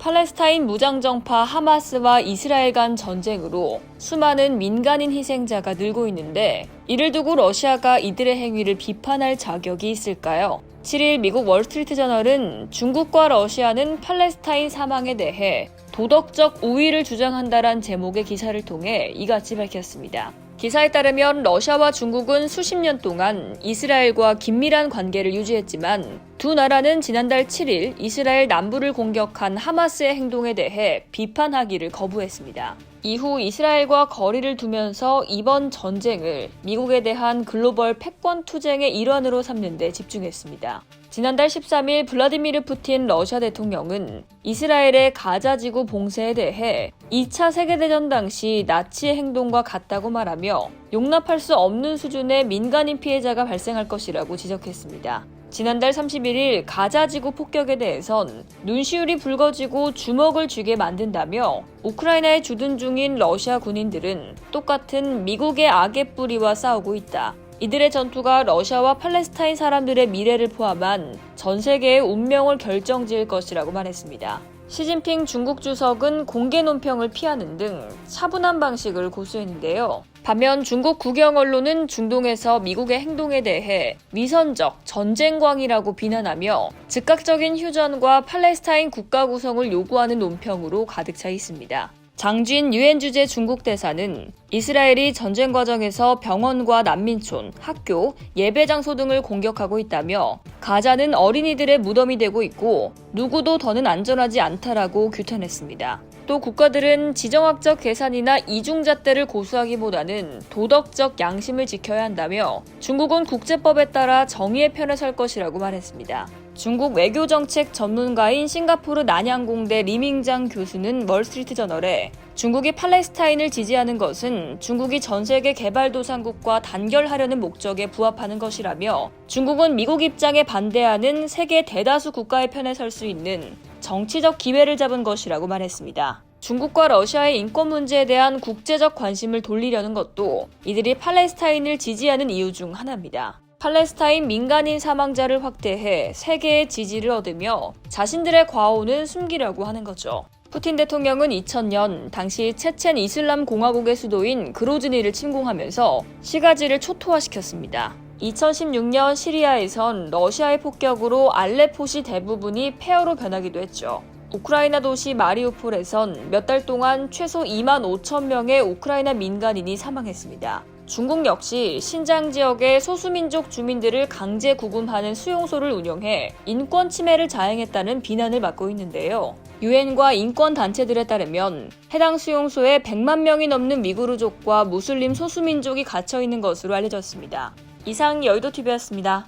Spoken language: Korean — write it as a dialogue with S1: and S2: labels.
S1: 팔레스타인 무장정파 하마스와 이스라엘 간 전쟁으로 수많은 민간인 희생자가 늘고 있는데 이를 두고 러시아가 이들의 행위를 비판할 자격이 있을까요? 7일 미국 월스트리트저널은 중국과 러시아는 팔레스타인 사망에 대해 도덕적 우위를 주장한다란 제목의 기사를 통해 이같이 밝혔습니다. 기사에 따르면 러시아와 중국은 수십 년 동안 이스라엘과 긴밀한 관계를 유지했지만 두 나라는 지난달 7일 이스라엘 남부를 공격한 하마스의 행동에 대해 비판하기를 거부했습니다. 이후 이스라엘과 거리를 두면서 이번 전쟁을 미국에 대한 글로벌 패권 투쟁의 일환으로 삼는 데 집중했습니다. 지난달 13일 블라디미르 푸틴 러시아 대통령은 이스라엘의 가자지구 봉쇄에 대해 2차 세계대전 당시 나치의 행동과 같다고 말하며 용납할 수 없는 수준의 민간인 피해자가 발생할 것이라고 지적했습니다. 지난달 31일 가자지구 폭격에 대해선 눈시울이 붉어지고 주먹을 쥐게 만든다며 우크라이나에 주둔 중인 러시아 군인들은 똑같은 미국의 악의 뿌리와 싸우고 있다. 이들의 전투가 러시아와 팔레스타인 사람들의 미래를 포함한 전 세계의 운명을 결정지을 것이라고 말했습니다. 시진핑 중국 주석은 공개 논평을 피하는 등 차분한 방식을 고수했는데요. 반면 중국 국영 언론은 중동에서 미국의 행동에 대해 위선적 전쟁광이라고 비난하며 즉각적인 휴전과 팔레스타인 국가 구성을 요구하는 논평으로 가득 차 있습니다. 장쥔 유엔 주재 중국 대사는 이스라엘이 전쟁 과정에서 병원과 난민촌, 학교, 예배 장소 등을 공격하고 있다며 가자는 어린이들의 무덤이 되고 있고 누구도 더는 안전하지 않다라고 규탄했습니다. 또 국가들은 지정학적 계산이나 이중잣대를 고수하기보다는 도덕적 양심을 지켜야 한다며 중국은 국제법에 따라 정의의 편에 설 것이라고 말했습니다. 중국 외교정책 전문가인 싱가포르 난양공대 리밍장 교수는 월스트리트저널에 중국이 팔레스타인을 지지하는 것은 중국이 전 세계 개발도상국과 단결하려는 목적에 부합하는 것이라며 중국은 미국 입장에 반대하는 세계 대다수 국가의 편에 설 수 있는 정치적 기회를 잡은 것이라고 말했습니다. 중국과 러시아의 인권 문제에 대한 국제적 관심을 돌리려는 것도 이들이 팔레스타인을 지지하는 이유 중 하나입니다. 팔레스타인 민간인 사망자를 확대해 세계의 지지를 얻으며 자신들의 과오는 숨기려고 하는 거죠. 푸틴 대통령은 2000년 당시 체첸 이슬람 공화국의 수도인 그로즈니를 침공하면서 시가지를 초토화시켰습니다. 2016년 시리아에선 러시아의 폭격으로 알레포시 대부분이 폐허로 변하기도 했죠. 우크라이나 도시 마리우폴에선 몇 달 동안 최소 2만 5천 명의 우크라이나 민간인이 사망했습니다. 중국 역시 신장 지역의 소수민족 주민들을 강제 구금하는 수용소를 운영해 인권 침해를 자행했다는 비난을 받고 있는데요. 유엔과 인권단체들에 따르면 해당 수용소에 100만 명이 넘는 위구르족과 무슬림 소수민족이 갇혀 있는 것으로 알려졌습니다. 이상 여의도TV였습니다.